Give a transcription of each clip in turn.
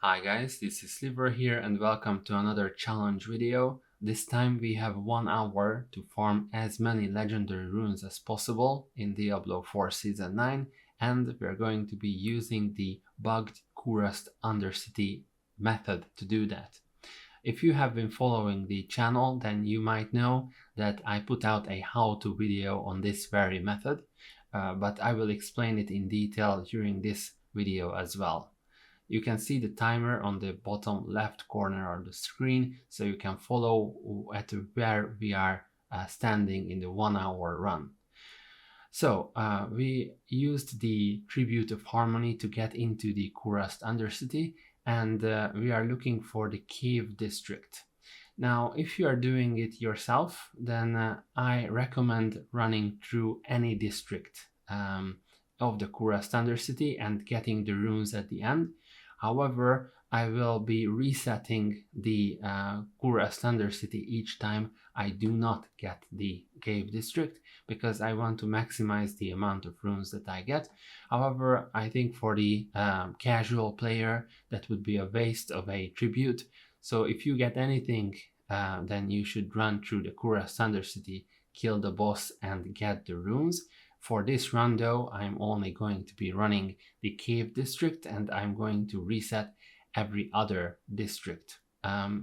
Hi guys, this is Sliver here and welcome to another challenge video. This time we have 1 hour to farm as many legendary runes as possible in Diablo 4 Season 9, and we're going to be using the bugged Kurast Undercity method to do that. If you have been following the channel, then you might know that I put out a how-to video on this very method, but I will explain it in detail during this video as well. You can see the timer on the bottom left corner of the screen, so you can follow at where we are standing in the 1 hour run. So we used the Tribute of Harmony to get into the Kurast Undercity, and we are looking for the Cave District. Now, if you are doing it yourself, then I recommend running through any district of the Kurast Undercity and getting the runes at the end. However, I will be resetting the Kurast Undercity each time I do not get the Cave District, because I want to maximize the amount of runes that I get. However, I think for the casual player that would be a waste of a tribute. So if you get anything, then you should run through the Kurast Undercity, kill the boss and get the runes. For this run though, I'm only going to be running the Cave District and I'm going to reset every other district.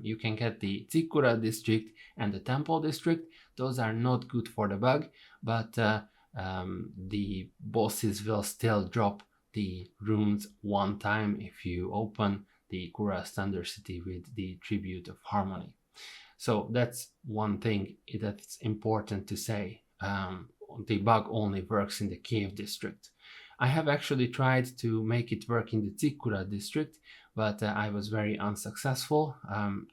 You can get the Tsikura District and the Temple District. Those are not good for the bug, but the bosses will still drop the runes one time if you open the Kurast Undercity with the Tribute of Harmony. So that's one thing that's important to say. The bug only works in the Cave District. I have actually tried to make it work in the Tsikura District, but I was very unsuccessful.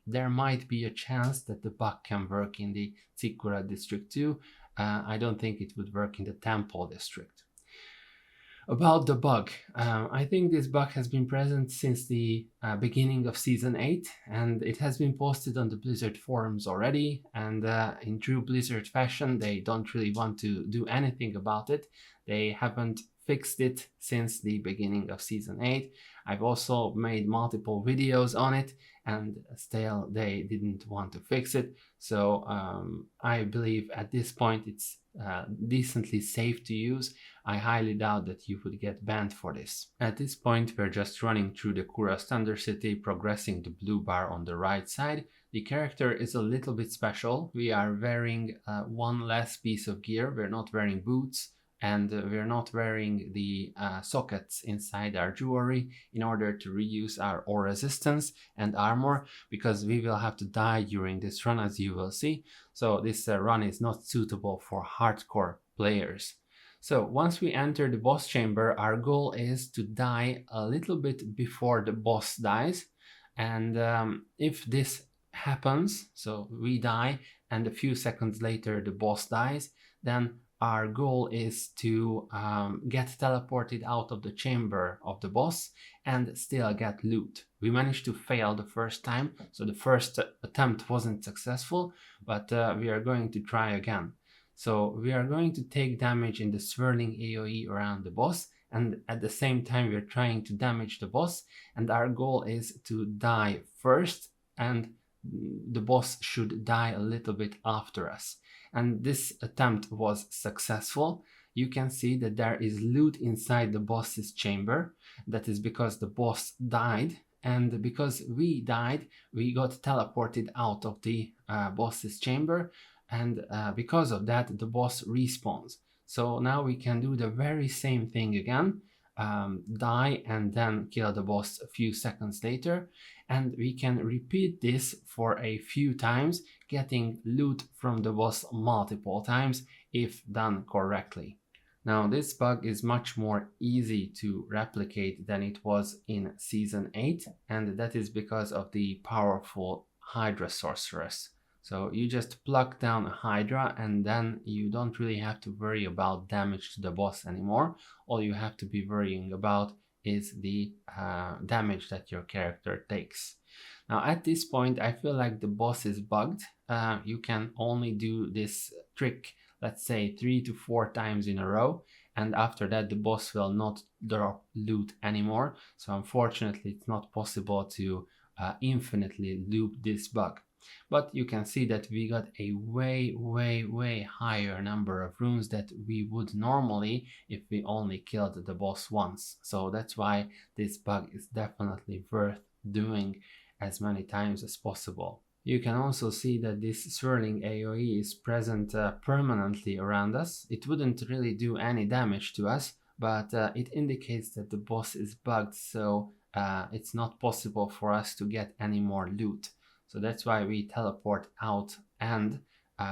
There might be a chance that the bug can work in the Tsikura District too. I don't think it would work in the Temple District. About the bug, I think this bug has been present since the beginning of Season 8, and it has been posted on the Blizzard forums already, and in true Blizzard fashion, they don't really want to do anything about it. They haven't fixed it since the beginning of Season 8. I've also made multiple videos on it, and still they didn't want to fix it. So I believe at this point it's decently safe to use. I highly doubt that you would get banned for this. At this point we're just running through the Kurast Undercity, progressing the blue bar on the right side. The character is a little bit special. We are wearing one less piece of gear. We're not wearing boots, and we're not wearing the sockets inside our jewelry in order to reuse our ore resistance and armor, because we will have to die during this run, as you will see. So this run is not suitable for hardcore players. So once we enter the boss chamber, our goal is to die a little bit before the boss dies. And if this happens, so we die and a few seconds later the boss dies, then our goal is to get teleported out of the chamber of the boss and still get loot. We managed to fail the first time, so the first attempt wasn't successful, but we are going to try again. So we are going to take damage in the swirling AoE around the boss, and at the same time we are trying to damage the boss, and our goal is to die first, and the boss should die a little bit after us. And this attempt was successful. You can see that there is loot inside the boss's chamber. That is because the boss died, and because we died, we got teleported out of the boss's chamber, and because of that the boss respawns. So now we can do the very same thing again, die and then kill the boss a few seconds later, and we can repeat this for a few times, getting loot from the boss multiple times if done correctly. Now this bug is much more easy to replicate than it was in Season 8, and that is because of the powerful Hydra Sorceress. So you just pluck down a Hydra and then you don't really have to worry about damage to the boss anymore. All you have to be worrying about is the damage that your character takes. Now at this point I feel like the boss is bugged. You can only do this trick, let's say 3 to 4 times in a row, and after that the boss will not drop loot anymore. So unfortunately it's not possible to infinitely loop this bug. But you can see that we got a way higher number of runes that we would normally if we only killed the boss once. So that's why this bug is definitely worth doing as many times as possible. You can also see that this swirling AoE is present permanently around us. It wouldn't really do any damage to us, but it indicates that the boss is bugged, so it's not possible for us to get any more loot. So that's why we teleport out, and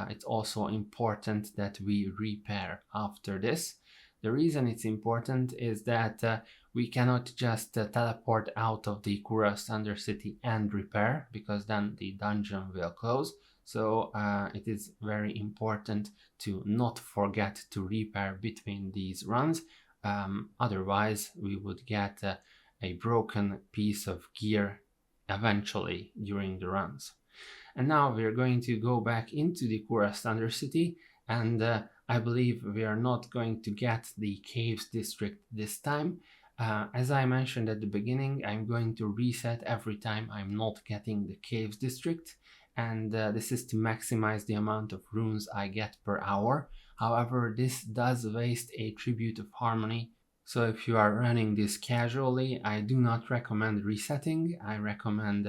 it's also important that we repair after this. The reason it's important is that we cannot just teleport out of the Kurast Undercity and repair, because then the dungeon will close. So it is very important to not forget to repair between these runs. Otherwise we would get a broken piece of gear eventually during the runs. And now we're going to go back into the Kurast Undercity, and I believe we are not going to get the Caves District this time. As I mentioned at the beginning, I'm going to reset every time I'm not getting the Caves District, and this is to maximize the amount of runes I get per hour. However, this does waste a Tribute of Harmony, so if you are running this casually, I do not recommend resetting. I recommend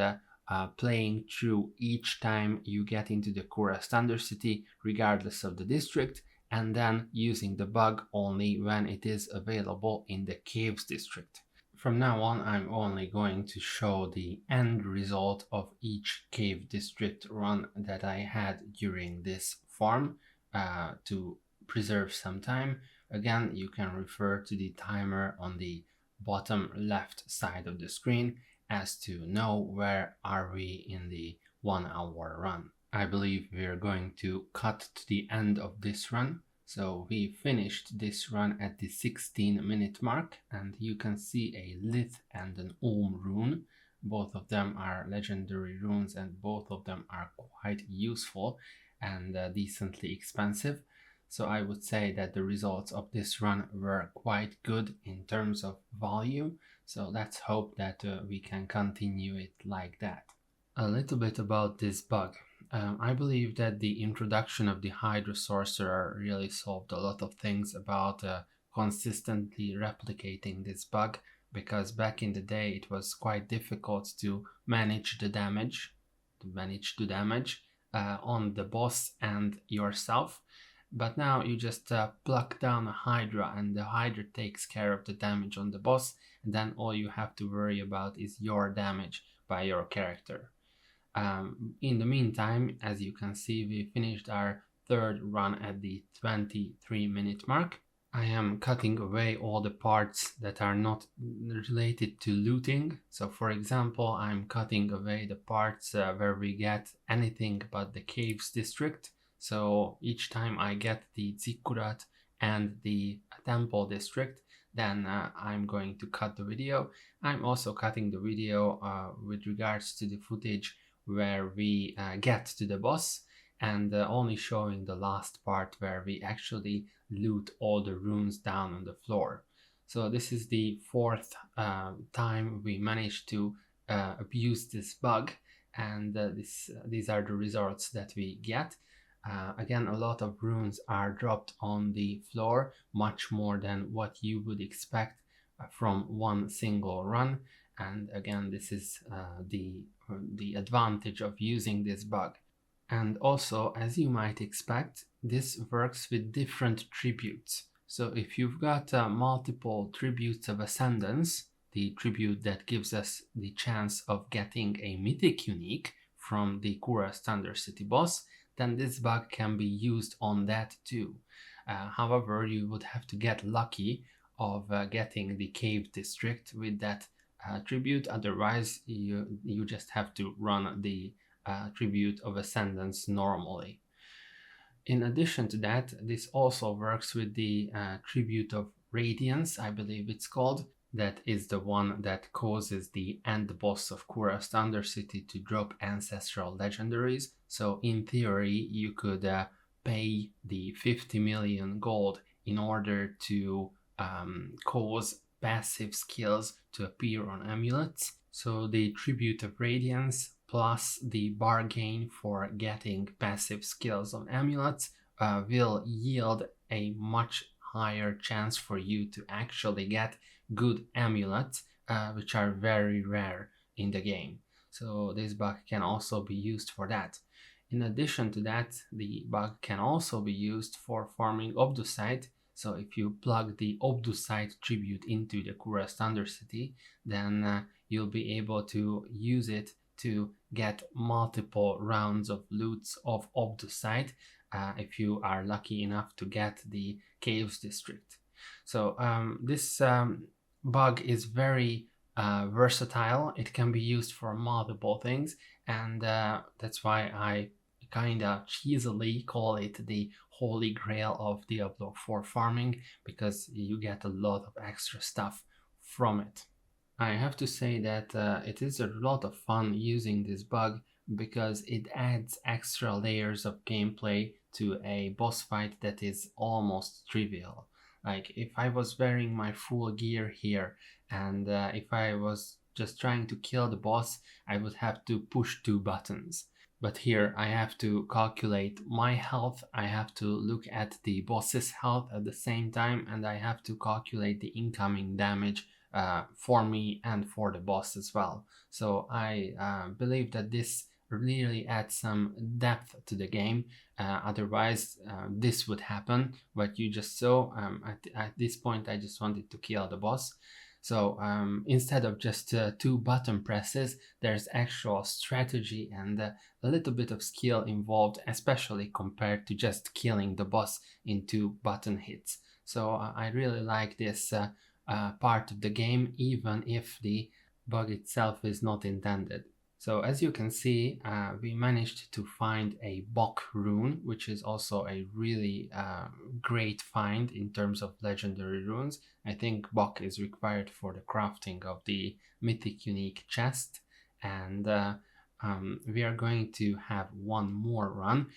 playing through each time you get into the Kurast Undercity, regardless of the district, and then using the bug only when it is available in the Caves District. From now on, I'm only going to show the end result of each Cave District run that I had during this farm to preserve some time. Again, you can refer to the timer on the bottom left side of the screen as to know where are we in the 1 hour run. I believe we're going to cut to the end of this run. So we finished this run at the 16-minute mark, and you can see a Lith and an Ulm rune. Both of them are legendary runes, and both of them are quite useful and decently expensive. So I would say that the results of this run were quite good in terms of volume. So let's hope that we can continue it like that. A little bit about this bug. I believe that the introduction of the Hydra Sorcerer really solved a lot of things about consistently replicating this bug, because back in the day it was quite difficult to manage the damage, on the boss and yourself. But now you just pluck down a Hydra, and the Hydra takes care of the damage on the boss, and then all you have to worry about is your damage by your character. In the meantime, as you can see, we finished our third run at the 23-minute mark. I am cutting away all the parts that are not related to looting. So for example, I'm cutting away the parts where we get anything but the Caves District. So each time I get the Zikkurat and the Temple District, then I'm going to cut the video. I'm also cutting the video with regards to the footage where we get to the boss, and only showing the last part where we actually loot all the runes down on the floor. So this is the fourth time we managed to abuse this bug, and these are the results that we get. Again, a lot of runes are dropped on the floor, much more than what you would expect from one single run. And again, this is the advantage of using this bug. And also, as you might expect, this works with different tributes. So if you've got multiple tributes of Ascendance, the tribute that gives us the chance of getting a mythic unique from the Kurast Undercity boss, then this bug can be used on that too. However, you would have to get lucky of getting the Cave District with that tribute. Otherwise, you just have to run the tribute of Ascendance normally. In addition to that, this also works with the tribute of Radiance, I believe it's called. That is the one that causes the end boss of Kurast Undercity to drop ancestral legendaries. So in theory, you could pay the 50 million gold in order to cause passive skills to appear on amulets. So the Tribute of Radiance plus the bargain for getting passive skills on amulets will yield a much higher chance for you to actually get good amulets, which are very rare in the game. So this bug can also be used for that. In addition to that, the bug can also be used for farming Obdusite. So if you plug the Obdusite tribute into the Kurast Undercity, then you'll be able to use it to get multiple rounds of loots of Obdusite if you are lucky enough to get the Caves District. So this bug is very versatile. It can be used for multiple things, and that's why I kinda cheesily call it the holy grail of Diablo 4 farming, because you get a lot of extra stuff from it. I have to say that it is a lot of fun using this bug because it adds extra layers of gameplay to a boss fight that is almost trivial. Like if I was wearing my full gear here and if I was just trying to kill the boss, I would have to push 2 buttons. But here I have to calculate my health, I have to look at the boss's health at the same time, and I have to calculate the incoming damage for me and for the boss as well. So I believe that this really adds some depth to the game. Otherwise, this would happen, but you just saw at this point I just wanted to kill the boss. So instead of just 2 button presses, there's actual strategy and a little bit of skill involved, especially compared to just killing the boss in 2 button hits. So I really like this part of the game, even if the bug itself is not intended. So as you can see, we managed to find a Bok rune, which is also a really great find in terms of legendary runes. I think Bok is required for the crafting of the mythic unique chest, and we are going to have one more run,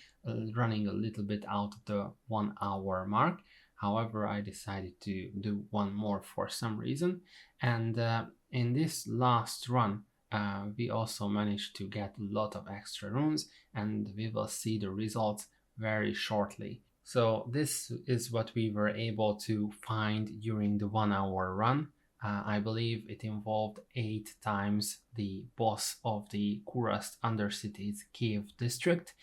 running a little bit out of the 1 hour mark. However, I decided to do one more for some reason, and in this last run we also managed to get a lot of extra runes, and we will see the results very shortly. So this is what we were able to find during the 1 hour run. I believe it involved 8 times the boss of the Kurast Undercity's Cave District.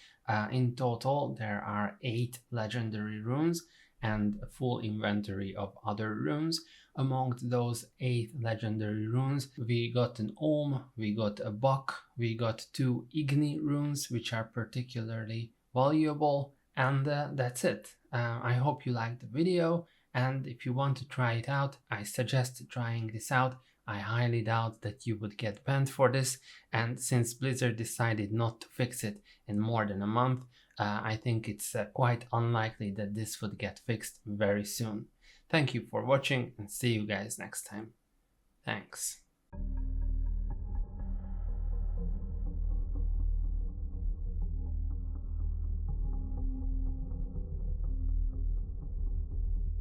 In total, there are 8 legendary runes and a full inventory of other runes. Among those 8 legendary runes, we got an Ohm, we got a Bok, we got 2 Igni runes, which are particularly valuable, and that's it. I hope you liked the video, and if you want to try it out, I suggest trying this out. I highly doubt that you would get banned for this, and since Blizzard decided not to fix it in more than a month, I think it's quite unlikely that this would get fixed very soon. Thank you for watching, and see you guys next time. Thanks.